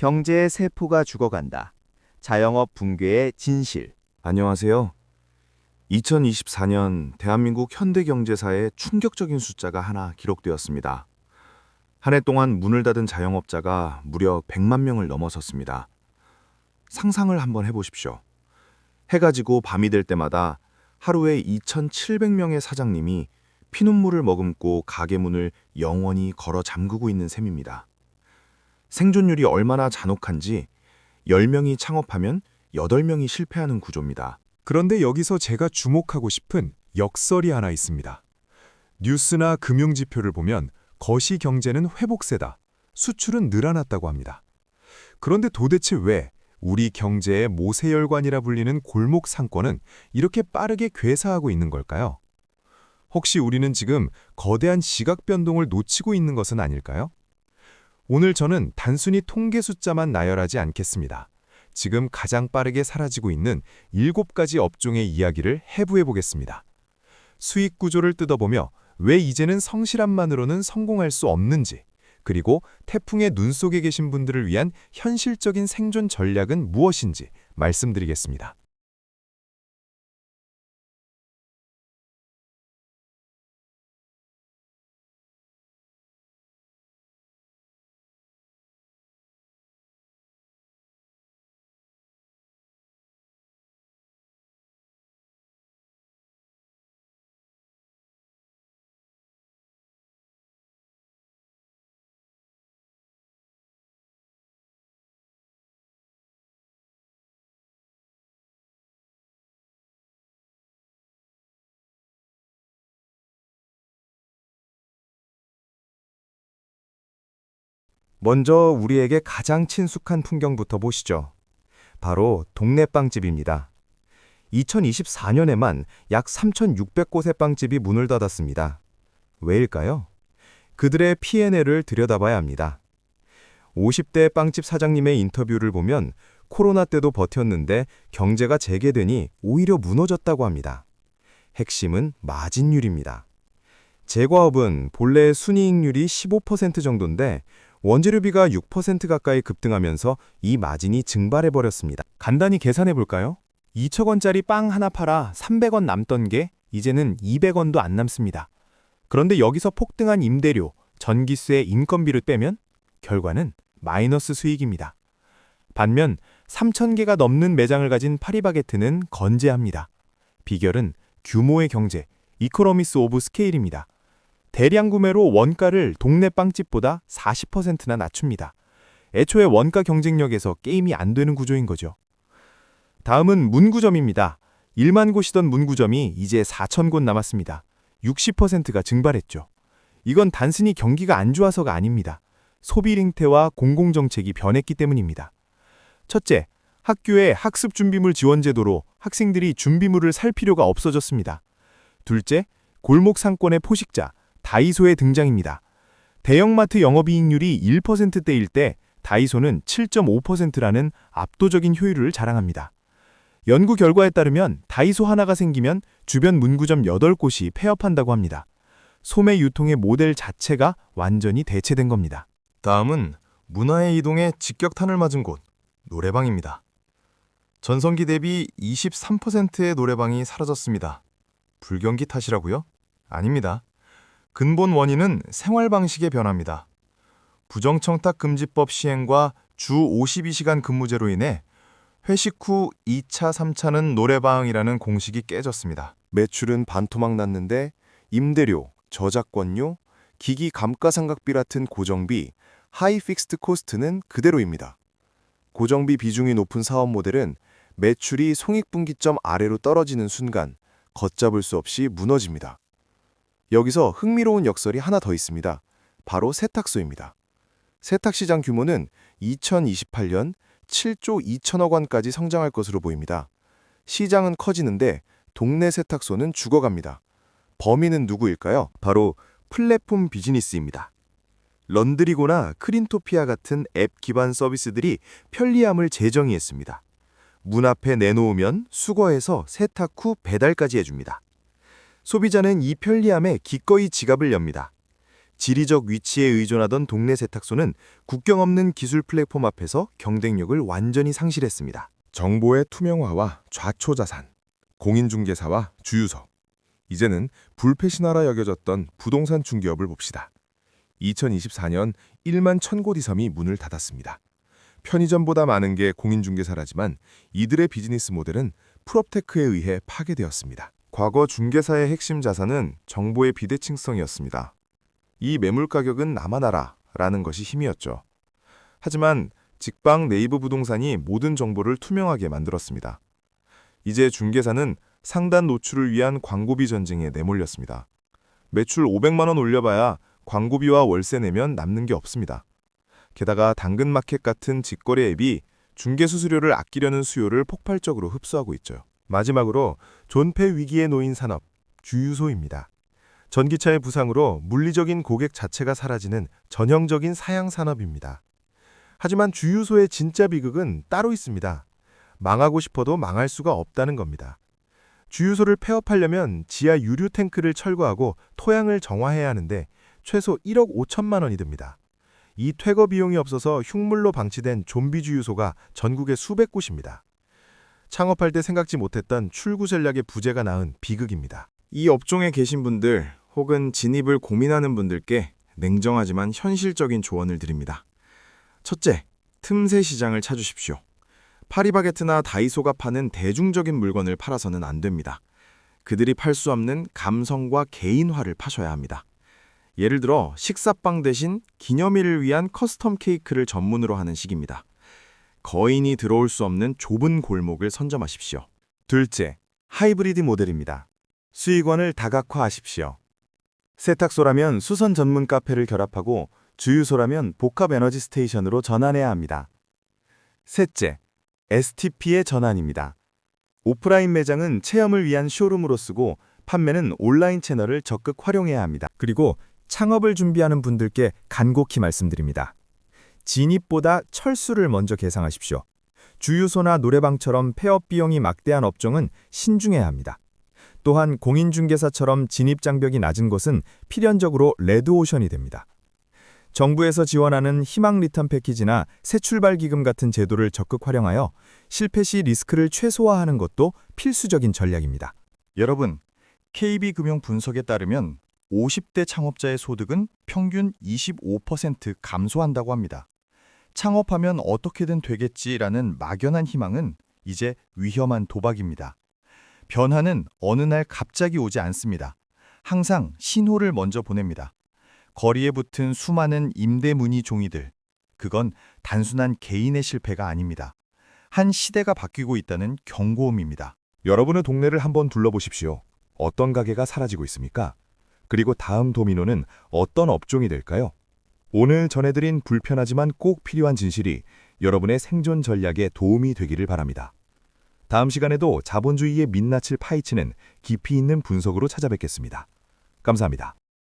경제의 세포가 죽어간다. 자영업 붕괴의 진실. 안녕하세요. 2024년 대한민국 현대 경제사에 충격적인 숫자가 하나 기록되었습니다. 한 해 동안 문을 닫은 자영업자가 무려 100만 명을 넘어섰습니다. 상상을 한번 해보십시오. 해가 지고 밤이 될 때마다 하루에 2,700명의 사장님이 피눈물을 머금고 가게 문을 영원히 걸어 잠그고 있는 셈입니다. 생존율이 얼마나 잔혹한지 10명이 창업하면 8명이 실패하는 구조입니다. 그런데 여기서 제가 주목하고 싶은 역설이 하나 있습니다. 뉴스나 금융지표를 보면 거시 경제는 회복세다, 수출은 늘어났다고 합니다. 그런데 도대체 왜 우리 경제의 모세혈관이라 불리는 골목 상권은 이렇게 빠르게 괴사하고 있는 걸까요? 혹시 우리는 지금 거대한 시각 변동을 놓치고 있는 것은 아닐까요? 오늘 저는 단순히 통계 숫자만 나열하지 않겠습니다. 지금 가장 빠르게 사라지고 있는 7가지 업종의 이야기를 해부해 보겠습니다. 수익 구조를 뜯어보며 왜 이제는 성실함만으로는 성공할 수 없는지, 그리고 태풍의 눈 속에 계신 분들을 위한 현실적인 생존 전략은 무엇인지 말씀드리겠습니다. 먼저 우리에게 가장 친숙한 풍경부터 보시죠. 바로 동네 빵집입니다. 2024년에만 약 3,600곳의 빵집이 문을 닫았습니다. 왜일까요? 그들의 P&L을 들여다봐야 합니다. 50대 빵집 사장님의 인터뷰를 보면 코로나 때도 버텼는데 경제가 재개되니 오히려 무너졌다고 합니다. 핵심은 마진율입니다. 제과업은 본래 순이익률이 15% 정도인데 원재료비가 6% 가까이 급등하면서 이 마진이 증발해버렸습니다. 간단히 계산해볼까요? 2,000원짜리 빵 하나 팔아 300원 남던 게 이제는 200원도 안 남습니다. 그런데 여기서 폭등한 임대료, 전기세, 인건비를 빼면 결과는 마이너스 수익입니다. 반면 3,000개가 넘는 매장을 가진 파리바게트는 건재합니다. 비결은 규모의 경제, 이코노미스 오브 스케일입니다. 대량 구매로 원가를 동네 빵집보다 40%나 낮춥니다. 애초에 원가 경쟁력에서 게임이 안 되는 구조인 거죠. 다음은 문구점입니다. 1만 곳이던 문구점이 이제 4,000곳 남았습니다. 60%가 증발했죠. 이건 단순히 경기가 안 좋아서가 아닙니다. 소비 행태와 공공정책이 변했기 때문입니다. 첫째, 학교의 학습 준비물 지원 제도로 학생들이 준비물을 살 필요가 없어졌습니다. 둘째, 골목 상권의 포식자, 다이소의 등장입니다. 대형마트 영업이익률이 1%대일 때 다이소는 7.5%라는 압도적인 효율을 자랑합니다. 연구 결과에 따르면 다이소 하나가 생기면 주변 문구점 8곳이 폐업한다고 합니다. 소매 유통의 모델 자체가 완전히 대체된 겁니다. 다음은 문화의 이동에 직격탄을 맞은 곳, 노래방입니다. 전성기 대비 23%의 노래방이 사라졌습니다. 불경기 탓이라고요? 아닙니다. 근본 원인은 생활 방식의 변화입니다. 부정청탁금지법 시행과 주 52시간 근무제로 인해 회식 후 2차, 3차는 노래방이라는 공식이 깨졌습니다. 매출은 반토막 났는데 임대료, 저작권료, 기기 감가상각비 같은 고정비, 하이 픽스드 코스트는 그대로입니다. 고정비 비중이 높은 사업 모델은 매출이 손익분기점 아래로 떨어지는 순간 걷잡을 수 없이 무너집니다. 여기서 흥미로운 역설이 하나 더 있습니다. 바로 세탁소입니다. 세탁시장 규모는 2028년 7조 2천억 원까지 성장할 것으로 보입니다. 시장은 커지는데 동네 세탁소는 죽어갑니다. 범인은 누구일까요? 바로 플랫폼 비즈니스입니다. 런드리고나 크린토피아 같은 앱 기반 서비스들이 편리함을 재정의했습니다. 문 앞에 내놓으면 수거해서 세탁 후 배달까지 해줍니다. 소비자는 이 편리함에 기꺼이 지갑을 엽니다. 지리적 위치에 의존하던 동네 세탁소는 국경 없는 기술 플랫폼 앞에서 경쟁력을 완전히 상실했습니다. 정보의 투명화와 좌초자산, 공인중개사와 주유소. 이제는 불패신화라 여겨졌던 부동산 중개업을 봅시다. 2024년 1만 1,000곳 이상이 문을 닫았습니다. 편의점보다 많은 게 공인중개사라지만 이들의 비즈니스 모델은 프롭테크에 의해 파괴되었습니다. 과거 중개사의 핵심 자산은 정보의 비대칭성이었습니다. 이 매물 가격은 나만 알아라는 것이 힘이었죠. 하지만 직방 네이버 부동산이 모든 정보를 투명하게 만들었습니다. 이제 중개사는 상단 노출을 위한 광고비 전쟁에 내몰렸습니다. 매출 500만 원 올려봐야 광고비와 월세 내면 남는 게 없습니다. 게다가 당근마켓 같은 직거래 앱이 중개 수수료를 아끼려는 수요를 폭발적으로 흡수하고 있죠. 마지막으로 존폐 위기에 놓인 산업, 주유소입니다. 전기차의 부상으로 물리적인 고객 자체가 사라지는 전형적인 사양 산업입니다. 하지만 주유소의 진짜 비극은 따로 있습니다. 망하고 싶어도 망할 수가 없다는 겁니다. 주유소를 폐업하려면 지하 유류 탱크를 철거하고 토양을 정화해야 하는데 최소 1억 5천만 원이 듭니다. 이 퇴거 비용이 없어서 흉물로 방치된 좀비 주유소가 전국에 수백 곳입니다. 창업할 때 생각지 못했던 출구 전략의 부재가 낳은 비극입니다. 이 업종에 계신 분들 혹은 진입을 고민하는 분들께 냉정하지만 현실적인 조언을 드립니다. 첫째, 틈새 시장을 찾으십시오. 파리바게트나 다이소가 파는 대중적인 물건을 팔아서는 안 됩니다. 그들이 팔 수 없는 감성과 개인화를 파셔야 합니다. 예를 들어 식사빵 대신 기념일을 위한 커스텀 케이크를 전문으로 하는 식입니다. 거인이 들어올 수 없는 좁은 골목을 선점하십시오. 둘째, 하이브리드 모델입니다. 수익원을 다각화하십시오. 세탁소라면 수선 전문 카페를 결합하고 주유소라면 복합 에너지 스테이션으로 전환해야 합니다. 셋째, STP의 전환입니다. 오프라인 매장은 체험을 위한 쇼룸으로 쓰고 판매는 온라인 채널을 적극 활용해야 합니다. 그리고 창업을 준비하는 분들께 간곡히 말씀드립니다. 진입보다 철수를 먼저 계상하십시오. 주유소나 노래방처럼 폐업 비용이 막대한 업종은 신중해야 합니다. 또한 공인중개사처럼 진입 장벽이 낮은 곳은 필연적으로 레드오션이 됩니다. 정부에서 지원하는 희망 리턴 패키지나 새 출발 기금 같은 제도를 적극 활용하여 실패 시 리스크를 최소화하는 것도 필수적인 전략입니다. 여러분, KB금융 분석에 따르면 50대 창업자의 소득은 평균 25% 감소한다고 합니다. 창업하면 어떻게든 되겠지라는 막연한 희망은 이제 위험한 도박입니다. 변화는 어느 날 갑자기 오지 않습니다. 항상 신호를 먼저 보냅니다. 거리에 붙은 수많은 임대 문의 종이들. 그건 단순한 개인의 실패가 아닙니다. 한 시대가 바뀌고 있다는 경고음입니다. 여러분의 동네를 한번 둘러보십시오. 어떤 가게가 사라지고 있습니까? 그리고 다음 도미노는 어떤 업종이 될까요? 오늘 전해드린 불편하지만 꼭 필요한 진실이 여러분의 생존 전략에 도움이 되기를 바랍니다. 다음 시간에도 자본주의의 민낯을 파헤치는 깊이 있는 분석으로 찾아뵙겠습니다. 감사합니다.